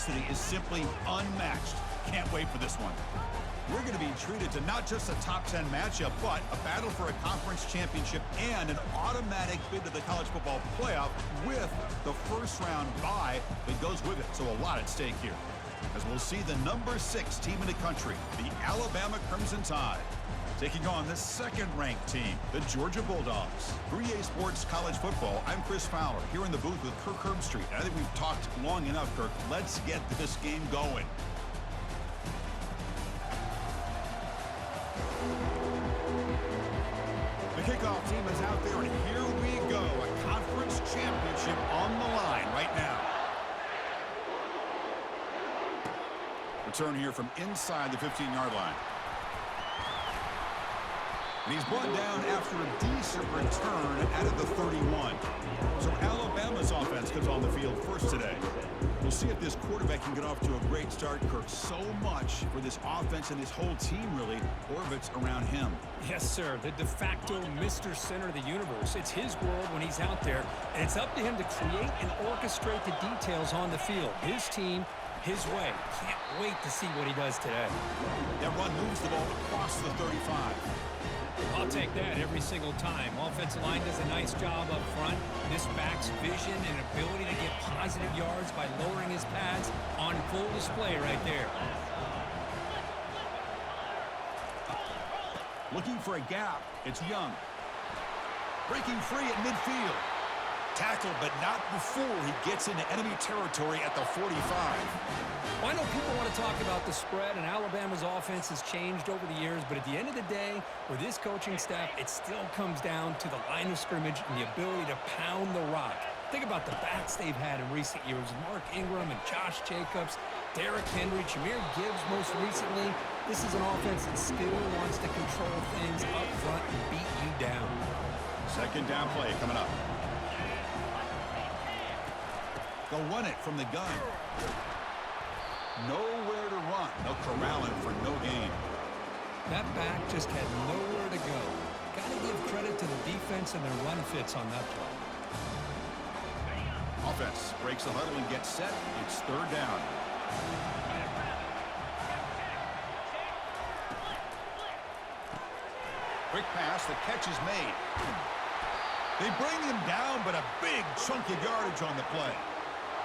intensity is simply unmatched. Can't wait for this one. We're going to be treated to not just a top 10 matchup, but a battle for a conference championship and an automatic bid to the college football playoff with the first round bye that goes with it. So a lot at stake here, as we'll see the number 6 team in the country, the Alabama Crimson Tide, taking on the second-ranked team, the Georgia Bulldogs. For EA Sports College Football, I'm Chris Fowler, here in the booth with Kirk Herbstreit. I think we've talked long enough, Kirk. Let's get this game going. The kickoff team is out there, and here we go. A conference championship on the line right now. Return here from inside the 15-yard line. And he's brought down after a decent return out of the 31. So Alabama's offense comes on the field first today. We'll see if this quarterback can get off to a great start, Kirk. So much for this offense, and this whole team really orbits around him. Yes, sir. The de facto Mr. Center of the universe. It's his world when he's out there, and it's up to him to create and orchestrate the details on the field. His team, his way. Can't wait to see what he does today. That run moves the ball across the 35. I'll take that every single time. Offensive line does a nice job up front. This back's vision and ability to get positive yards by lowering his pads on full display right there. Looking for a gap. It's Young. Breaking free at midfield. Tackled, but not before he gets into enemy territory at the 45. Well, I know people want to talk about the spread, and Alabama's offense has changed over the years, but at the end of the day, with this coaching staff, it still comes down to the line of scrimmage and the ability to pound the rock. Think about the backs they've had in recent years. Mark Ingram and Josh Jacobs, Derrick Henry, Jahmyr Gibbs most recently. This is an offense that still wants to control things up front and beat you down. Second down play coming up. They'll run it from the gun. Nowhere to run. They'll corral him for no gain. That back just had nowhere to go. Got to give credit to the defense and their run fits on that play. Offense breaks the huddle and gets set. It's third down. Quick pass. The catch is made. They bring him down, but a big chunk of yardage on the play.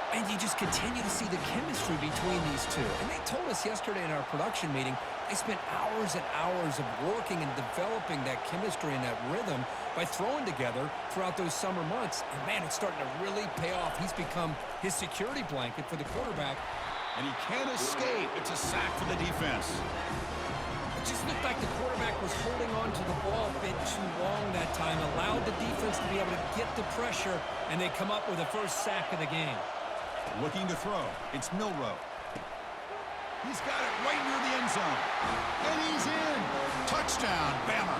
And you just continue to see the chemistry between these two. And they told us yesterday in our production meeting, they spent hours and hours of working and developing that chemistry and that rhythm by throwing together throughout those summer months. And, man, it's starting to really pay off. He's become his security blanket for the quarterback. And he can't escape. It's a sack for the defense. It just looked like the quarterback was holding on to the ball a bit too long that time, allowed the defense to be able to get the pressure, and they come up with the first sack of the game. Looking to throw. It's Milroe. He's got it right near the end zone. And he's in. Touchdown, Bama.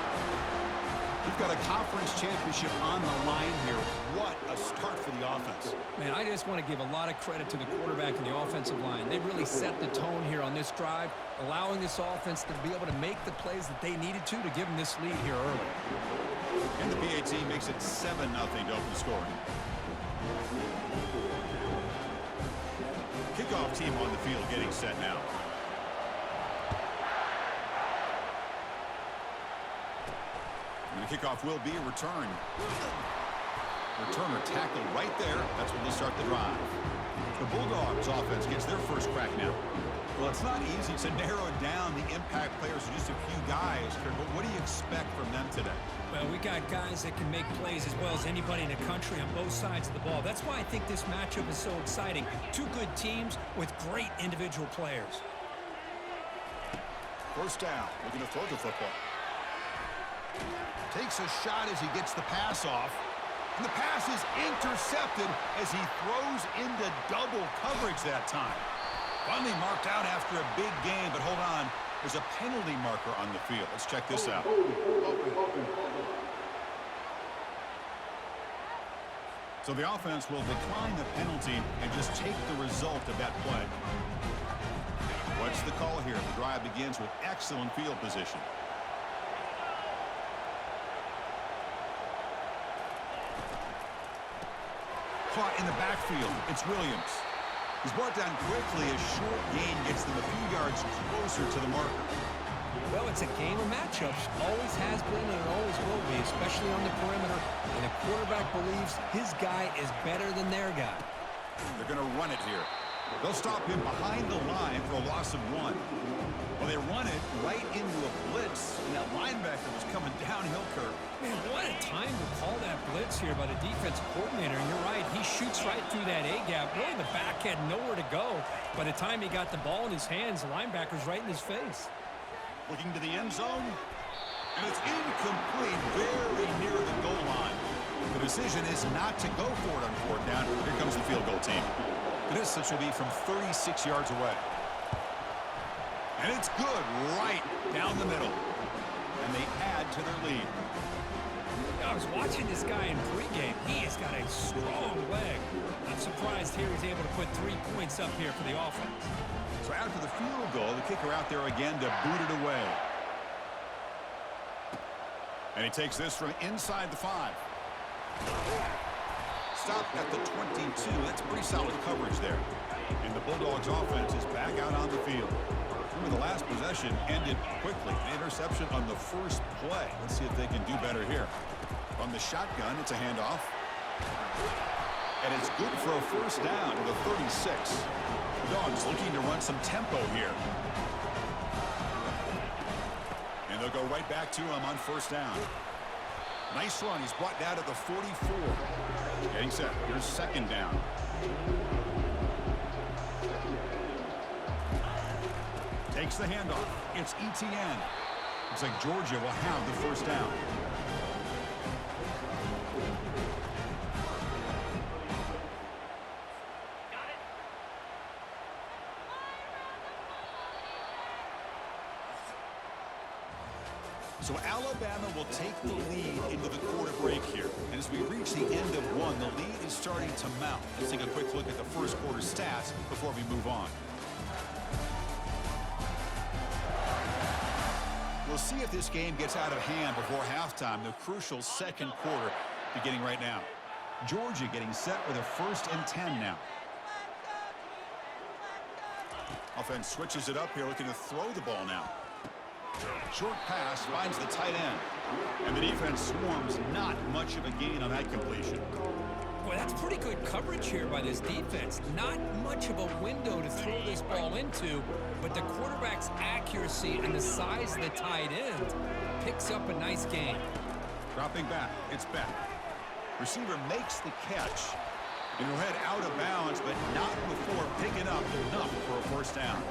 We've got a conference championship on the line here. What a start for the offense. Man, I just want to give a lot of credit to the quarterback and the offensive line. They really set the tone here on this drive, allowing this offense to be able to make the plays that they needed to give them this lead here early. And the PAT makes it 7-0 to open scoring. Kickoff team on the field getting set now. And the kickoff will be a return. Returner tackled right there. That's when they start the drive. The Bulldogs offense gets their first crack now. Well, it's not easy to narrow down the impact players to just a few guys, but what do you expect from them today? Well, we got guys that can make plays as well as anybody in the country on both sides of the ball. That's why I think this matchup is so exciting. Two good teams with great individual players. First down, looking to throw the football. Takes a shot as he gets the pass off. And the pass is intercepted as he throws into double coverage that time. Finally marked out after a big gain, but hold on. There's a penalty marker on the field. Let's check this out. So the offense will decline the penalty and just take the result of that play. What's the call here? The drive begins with excellent field position. Caught in the backfield. It's Williams. He's brought down quickly. A short gain gets them a few yards closer to the marker. Well, it's a game of matchups. Always has been and it always will be, especially on the perimeter. And the quarterback believes his guy is better than their guy. They're going to run it here. They'll stop him behind the line for a loss of 1. Well, they run it right into a blitz, and that linebacker was coming downhill, Kirk. Man, what a time to call that blitz here by the defensive coordinator. And you're right, he shoots right through that A-gap. Really, the back had nowhere to go. By the time he got the ball in his hands, the linebacker's right in his face. Looking to the end zone, and it's incomplete, very near the goal line. The decision is not to go for it on 4th down. Here comes the field goal team. The distance will be from 36 yards away. And it's good right down the middle. And they add to their lead. I was watching this guy in pregame. He has got a strong leg. I'm surprised here he's able to put 3 points up here for the offense. So after the field goal, the kicker out there again to boot it away. And he takes this from inside the 5. Stopped at the 22. That's pretty solid coverage there. And the Bulldogs offense is back out on the field. Remember, the last possession ended quickly. An interception on the first play. Let's see if they can do better here. From the shotgun, it's a handoff. And it's good for a 1st down to the 36. The Dogs looking to run some tempo here. And they'll go right back to him on 1st down. Nice run. He's brought down to the 44. Getting set. Here's 2nd down. Takes the handoff. It's ETN. Looks like Georgia will have the 1st down. So Alabama will take the lead into the quarter break here. And as we reach the end of 1, the lead is starting to mount. Let's take a quick look at the first quarter stats before we move on. We'll see if this game gets out of hand before halftime, the crucial 2nd quarter beginning right now. Georgia getting set with a 1st and 10 now. Offense switches it up here, looking to throw the ball now. Short pass finds the tight end. And the defense swarms, not much of a gain on that completion. Boy, that's pretty good coverage here by this defense. Not much of a window to throw this ball into, but the quarterback's accuracy and the size of the tight end picks up a nice gain. Dropping back, it's back. Receiver makes the catch. And he'll head out of bounds, but not before picking up enough for a 1st down.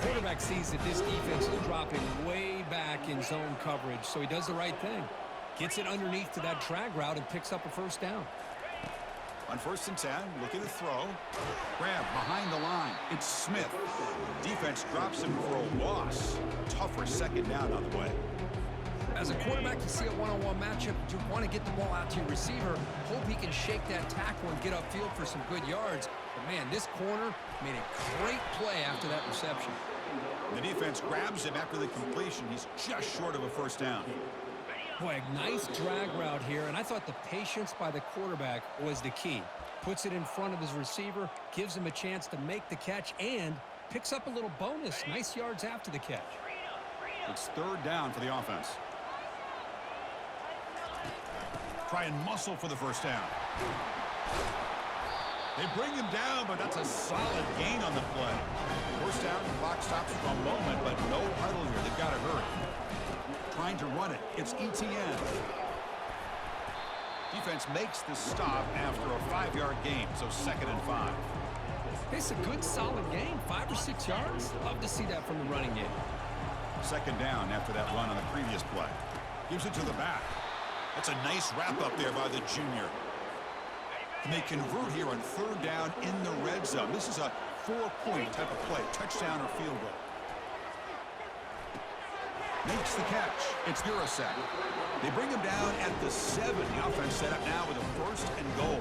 Quarterback sees that this defense is dropping way back in zone coverage, so he does the right thing. Gets it underneath to that drag route and picks up a 1st down. On 1st and 10, looking to throw. Grab behind the line. It's Smith. Defense drops him for a loss. Tougher 2nd down on the way. As a quarterback, you see a one-on-one matchup. You want to get the ball out to your receiver. Hope he can shake that tackle and get upfield for some good yards. But, man, this corner made a great play after that reception. The defense grabs him after the completion. He's just short of a 1st down. Boy, a nice drag route here, and I thought the patience by the quarterback was the key. Puts it in front of his receiver, gives him a chance to make the catch, and picks up a little bonus. Nice yards after the catch. It's 3rd down for the offense. Try and muscle for the 1st down. They bring him down, but that's a solid gain on the play. 1st down, clock stops for a moment, but no huddle here. They've got to hurry. Trying to run it. It's ETN. Defense makes the stop after a 5-yard gain, so 2nd and 5. It's a good, solid game. 5 or 6 yards. Love to see that from the running game. 2nd down after that run on the previous play. Gives it to the back. That's a nice wrap up there by the junior. And they convert here on 3rd down in the red zone. This is a 4-point type of play, touchdown or field goal. Makes the catch. It's Urasek. They bring him down at the 7. The offense set up now with a 1st and goal.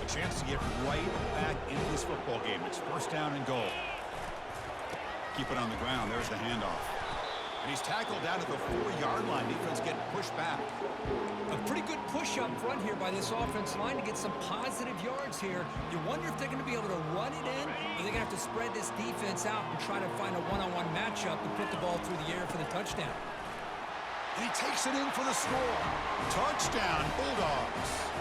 A chance to get right back into this football game. It's 1st down and goal. Keep it on the ground. There's the handoff. And he's tackled down at the 4-yard line. Defense getting pushed back. A pretty good push up front here by this offensive line to get some positive yards here. You wonder if they're going to be able to run it in, or they're going to have to spread this defense out and try to find a one-on-one matchup and put the ball through the air for the touchdown. And he takes it in for the score. Touchdown, Bulldogs.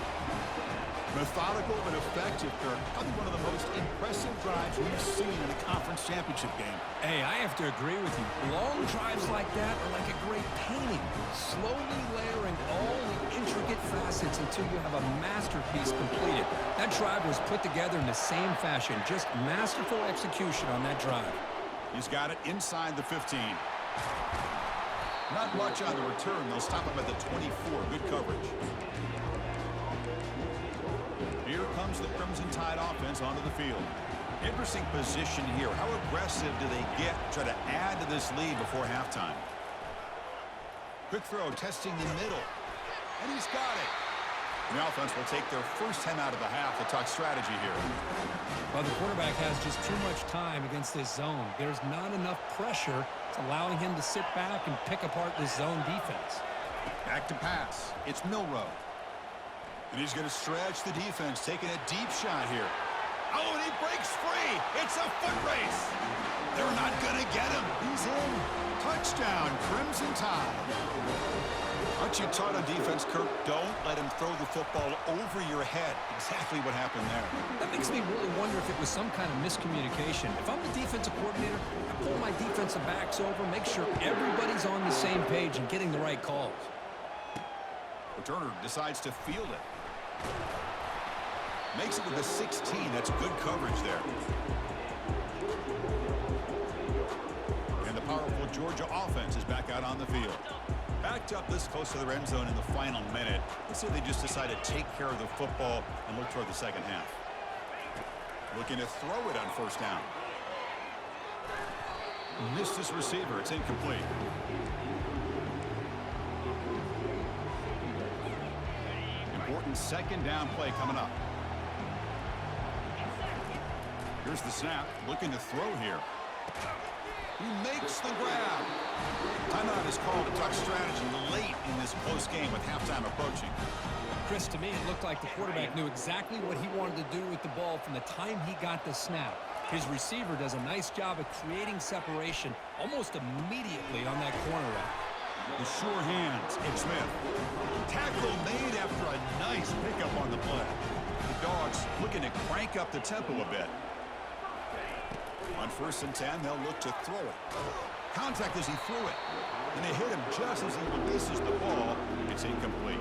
Methodical but effective, Kirk. Probably one of the most impressive drives we've seen in a conference championship game. Hey, I have to agree with you. Long drives like that are like a great painting, slowly layering all the intricate facets until you have a masterpiece completed. That drive was put together in the same fashion, just masterful execution on that drive. He's got it inside the 15. Not much on the return. They'll stop him at the 24. Good coverage. Here comes the Crimson Tide offense onto the field. Interesting position here. How aggressive do they get to try to add to this lead before halftime? Quick throw, testing the middle. And he's got it. And the offense will take their first 10 out of the half to talk strategy here. Well, the quarterback has just too much time against this zone. There's not enough pressure. It's allowing him to sit back and pick apart this zone defense. Back to pass. It's Milrow. And he's going to stretch the defense, taking a deep shot here. Oh, and he breaks free. It's a foot race. They're not going to get him. He's in. Touchdown, Crimson Tide. Aren't you taught on defense, Kirk? Don't let him throw the football over your head. Exactly what happened there. That makes me really wonder if it was some kind of miscommunication. If I'm the defensive coordinator, I pull my defensive backs over, make sure everybody's on the same page and getting the right calls. Returner decides to field it. Makes it with the 16. That's good coverage there. And the powerful Georgia offense is back out on the field. Backed up this close to their end zone in the final minute. Let's see if they just decide to take care of the football and look toward the second half. Looking to throw it on first down. Missed his receiver. It's incomplete. Important second down play coming up. Here's the snap. Looking to throw here. He makes the grab. Timeout is called to talk strategy late in this close game with halftime approaching. Chris, to me, it looked like the quarterback knew exactly what he wanted to do with the ball from the time he got the snap. His receiver does a nice job of creating separation almost immediately on that corner route. The sure hands, it's Smith. Tackle made after a nice pickup on the play. The Dogs looking to crank up the tempo a bit. On 1st and 10, they'll look to throw it. Contact as he threw it. And they hit him just as he releases the ball. It's incomplete.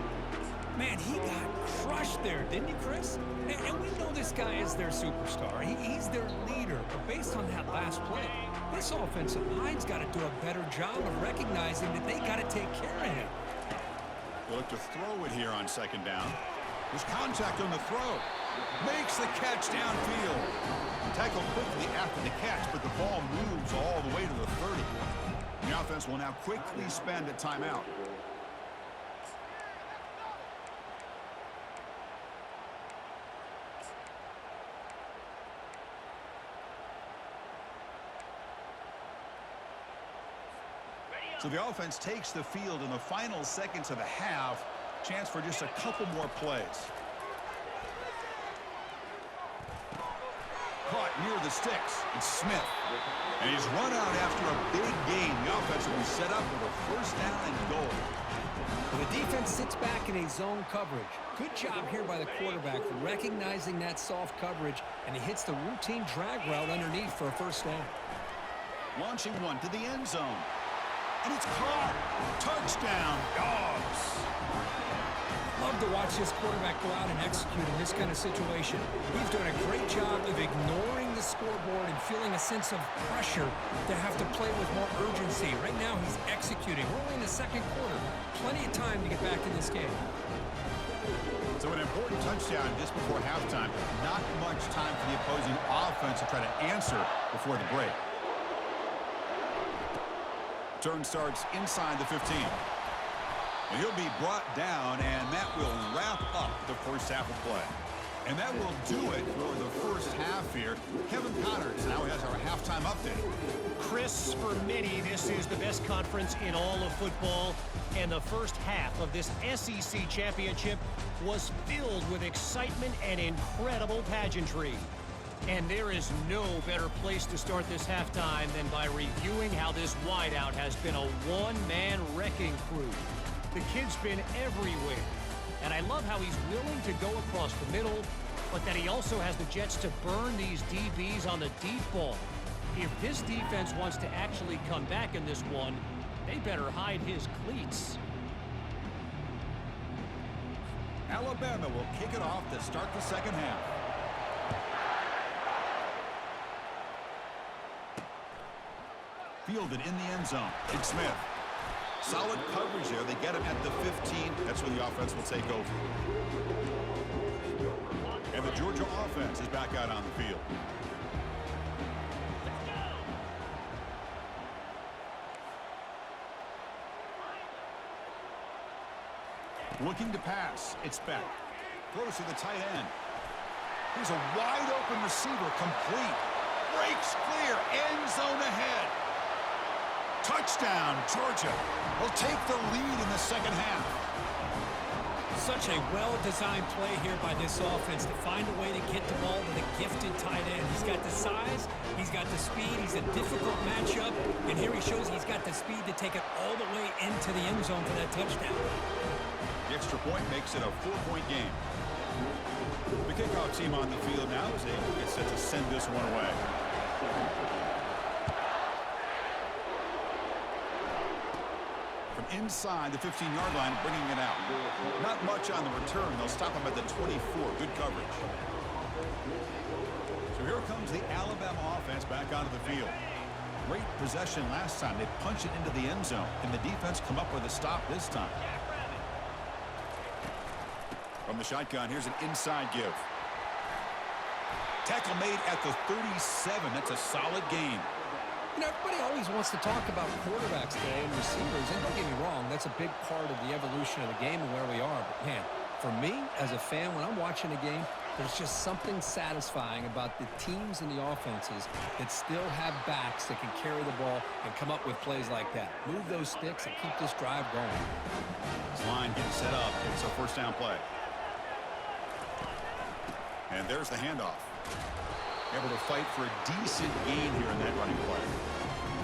Man, he got crushed there, didn't he, Chris? And we know this guy is their superstar. He's their leader. But based on that last play, this offensive line's got to do a better job of recognizing that they got to take care of him. They'll look to throw it here on second down. There's contact on the throw. Makes the catch downfield. Tackled quickly after the catch, but the ball moves all the way to the 30. The offense will now quickly spend a timeout. So the offense takes the field in the final seconds of the half. Chance for just a couple more plays. Caught near the sticks. It's Smith. And he's run out after a big gain. The offense will be set up with a first down and goal. Well, the defense sits back in a zone coverage. Good job here by the quarterback recognizing that soft coverage, and he hits the routine drag route underneath for a first down. Launching one to the end zone. And it's caught. Touchdown, Dogs. Love to watch this quarterback go out and execute in this kind of situation. He's doing a great job of ignoring the scoreboard and feeling a sense of pressure to have to play with more urgency. Right now, he's executing. We're only in the second quarter. Plenty of time to get back in this game. So an important touchdown just before halftime. Not much time for the opposing offense to try to answer before the break. Turn starts inside the 15. And he'll be brought down, and that will wrap up the first half of play. And that will do it for the first half here. Kevin Connors now has our halftime update. Chris Chris, for many, this is the best conference in all of football, and the first half of this SEC championship was filled with excitement and incredible pageantry. And there is no better place to start this halftime than by reviewing how this wideout has been a one-man wrecking crew. The kid's been everywhere, and I love how he's willing to go across the middle, but that he also has the jets to burn these DBs on the deep ball. If this defense wants to actually come back in this one, they better hide his cleats. Alabama will kick it off to start the second half. Fielded in the end zone. Big Smith. Solid coverage there. They get him at the 15. That's when the offense will take over. And the Georgia offense is back out on the field. Looking to pass. It's back. Throws to the tight end. Here's a wide-open receiver, complete. Breaks clear. End zone ahead. Touchdown, Georgia. Will take the lead in the second half. Such a well-designed play here by this offense to find a way to get the ball to the gifted tight end. He's got the size, he's got the speed, he's a difficult matchup, and here he shows he's got the speed to take it all the way into the end zone for that touchdown. The extra point makes it a 4-point game. The kickoff team on the field now as they get set to send this one away. From inside the 15-yard line, bringing it out. Not much on the return. They'll stop him at the 24. Good coverage. So here comes the Alabama offense back onto the field. Great possession last time. They punch it into the end zone. Can the defense come up with a stop this time? From the shotgun, here's an inside give. Tackle made at the 37. That's a solid gain. You know, everybody always wants to talk about quarterbacks today and receivers, and don't get me wrong, that's a big part of the evolution of the game and where we are. But, man, for me, as a fan, when I'm watching a game, there's just something satisfying about the teams and the offenses that still have backs that can carry the ball and come up with plays like that. Move those sticks and keep this drive going. This line getting set up. It's a first down play. And there's the handoff. Able to fight for a decent gain here in that running play.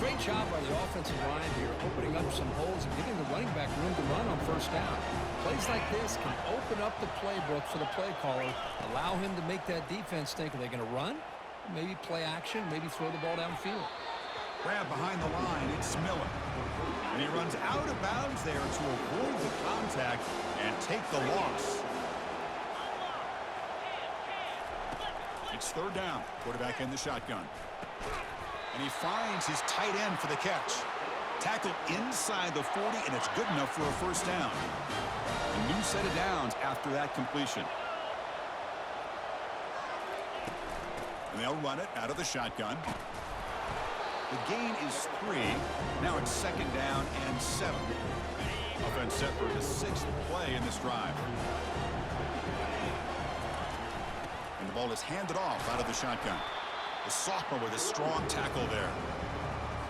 Great job by the offensive line here, opening up some holes and giving the running back room to run on first down. Plays like this can open up the playbook for the play caller, allow him to make that defense think, are they going to run? Maybe play action, maybe throw the ball downfield. Grab behind the line, it's Miller. And he runs out of bounds there to avoid the contact and take the loss. It's third down. Quarterback in the shotgun. And he finds his tight end for the catch. Tackle inside the 40, and it's good enough for a first down. A new set of downs after that completion. And they'll run it out of the shotgun. The gain is 3. Now it's second down and 7. Offense set for the 6th play in this drive. And the ball is handed off out of the shotgun. The sophomore with a strong tackle there.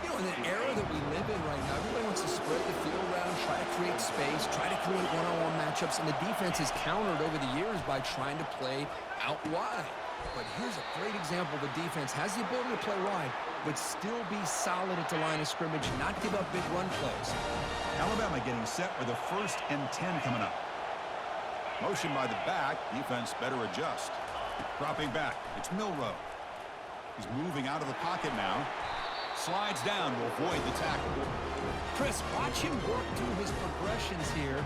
You know, in the era that we live in right now, everybody wants to spread the field around, try to create space, try to create one-on-one matchups, and the defense is countered over the years by trying to play out wide. But here's a great example. The defense has the ability to play wide, but still be solid at the line of scrimmage, not give up big run plays. Alabama getting set with a 1st and 10 coming up. Motion by the back. Defense better adjust. Dropping back. It's Milrow. He's moving out of the pocket now. Slides down to avoid the tackle. Chris, watch him work through his progressions here.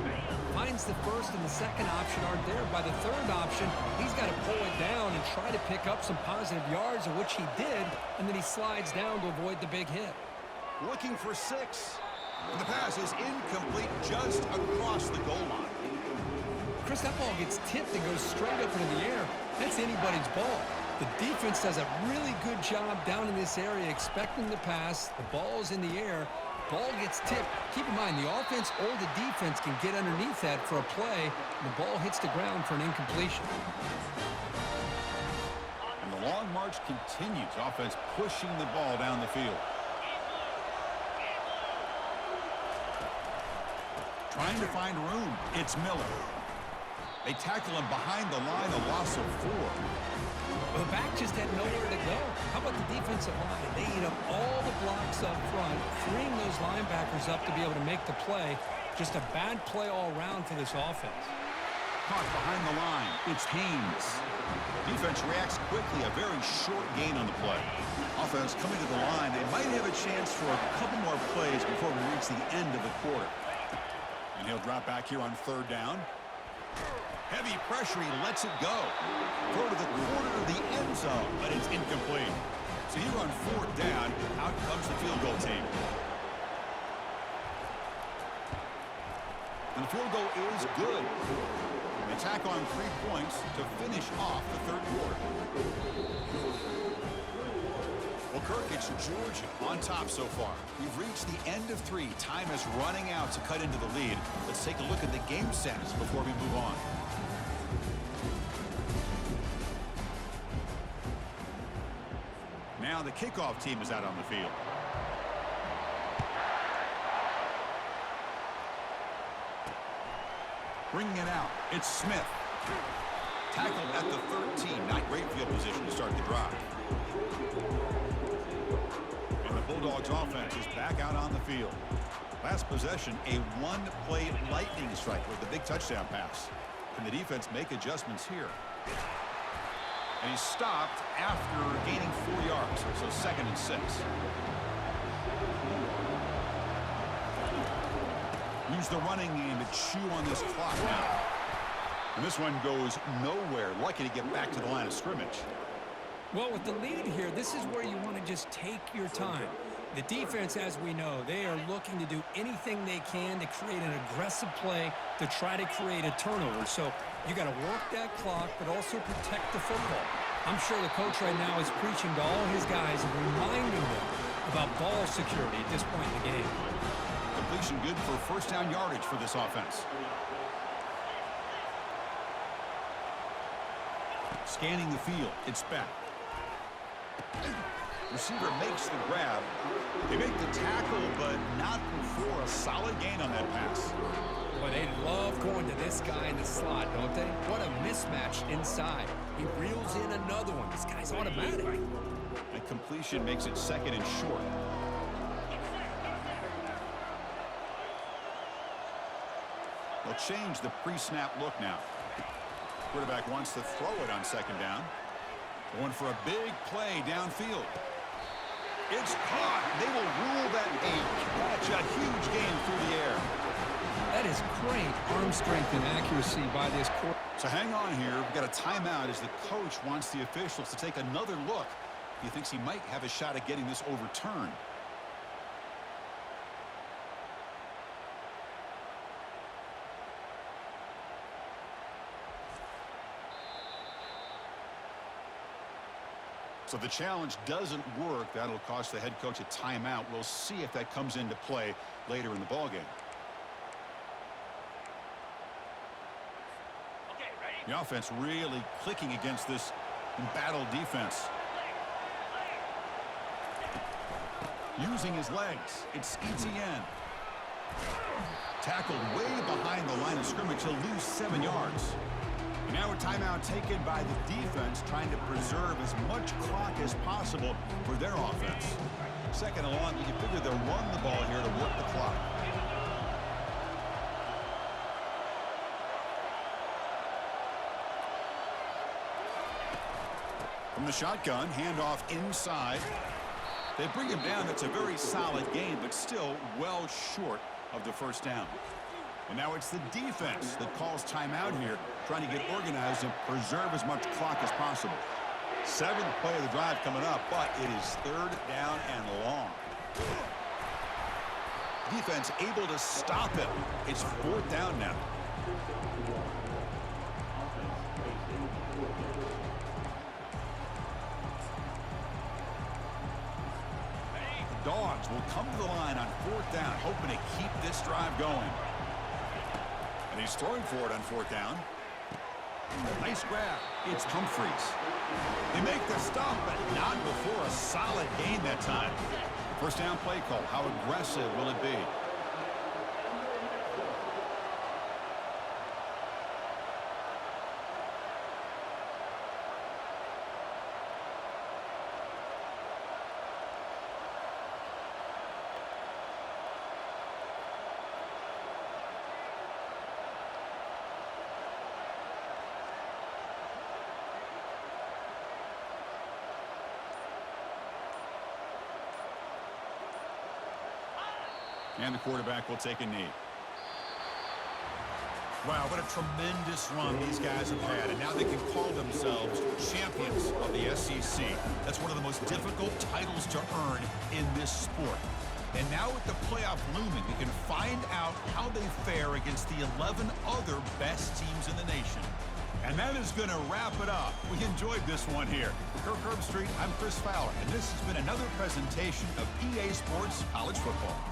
Finds the first and the second option aren't there. By the third option, he's got to pull it down and try to pick up some positive yards, of which he did, and then he slides down to avoid the big hit. Looking for 6. And the pass is incomplete just across the goal line. Chris, that ball gets tipped and goes straight up into the air. That's anybody's ball. The defense does a really good job down in this area expecting the pass. The ball's in the air. Ball gets tipped. Keep in mind, the offense or the defense can get underneath that for a play, and the ball hits the ground for an incompletion. And the long march continues. Offense pushing the ball down the field. Trying to find room. It's Miller. They tackle him behind the line, a loss of 4. Well, the back just had nowhere to go. How about the defensive line? They eat up all the blocks up front, freeing those linebackers up to be able to make the play. Just a bad play all around for this offense. Caught behind the line. It's Haynes. Defense reacts quickly. A very short gain on the play. Offense coming to the line. They might have a chance for a couple more plays before we reach the end of the quarter. And he'll drop back here on 3rd down. Heavy pressure. He lets it go. Throw to the corner of the end zone, but it's incomplete. So here on 4th down, out comes the field goal team. And the field goal is good. They tack on 3 points to finish off the 3rd quarter. Well, Kirk, it's Georgia on top so far. We've reached the end of 3. Time is running out to cut into the lead. Let's take a look at the game stats before we move on. Now the kickoff team is out on the field. Bringing it out, it's Smith. Tackled at the 13. Not great field position to start the drive. And the Bulldogs offense is back out on the field. Last possession, a 1-play lightning strike with the big touchdown pass. Can the defense make adjustments here? And he's stopped after gaining 4 yards, so 2nd and 6. Use the running game to chew on this clock now. And this one goes nowhere. Lucky to get back to the line of scrimmage. Well, with the lead here, this is where you want to just take your time. The defense, as we know, they are looking to do anything they can to create an aggressive play to try to create a turnover. So you got to work that clock, but also protect the football. I'm sure the coach right now is preaching to all his guys and reminding them about ball security at this point in the game. Completion good for 1st down yardage for this offense. Scanning the field. It's back. Receiver makes the grab. They make the tackle, but not before a solid gain on that pass. Boy, they love going to this guy in the slot, don't they? What a mismatch inside. He reels in another one. This guy's automatic. And completion makes it 2nd and short. They'll change the pre-snap look now. Quarterback wants to throw it on 2nd down. Going for a big play downfield. It's caught. They will rule that a catch, a huge gain through the air. That is great arm strength and accuracy by this quarterback. So hang on here. We've got a timeout as the coach wants the officials to take another look. He thinks he might have a shot at getting this overturned. So the challenge doesn't work. That'll cost the head coach a timeout. We'll see if that comes into play later in the ballgame. Okay, ready? The offense really clicking against this embattled defense. Using his legs. It's Etienne. Tackled way behind the line of scrimmage. He'll lose 7 yards. And now a timeout taken by the defense, trying to preserve as much clock as possible for their offense. 2nd and long, you figure they'll run the ball here to work the clock. From the shotgun, handoff inside. They bring him down. That's a very solid gain, but still well short of the 1st down. And now it's the defense that calls timeout here, trying to get organized and preserve as much clock as possible. 7th play of the drive coming up, but it is 3rd down and long. Defense able to stop him. It's 4th down now. The Dogs will come to the line on 4th down, hoping to keep this drive going. And he's throwing for it on 4th down. Nice grab. It's Humphreys. They make the stop, but not before a solid gain that time. 1st down play call. How aggressive will it be? And the quarterback will take a knee. Wow, what a tremendous run these guys have had, and now they can call themselves champions of the SEC. That's one of the most difficult titles to earn in this sport. And now with the playoff looming, we can find out how they fare against the 11 other best teams in the nation. And that is going to wrap it up. We enjoyed this one here. For Kirk Herbstreit, I'm Chris Fowler, and this has been another presentation of EA Sports College Football.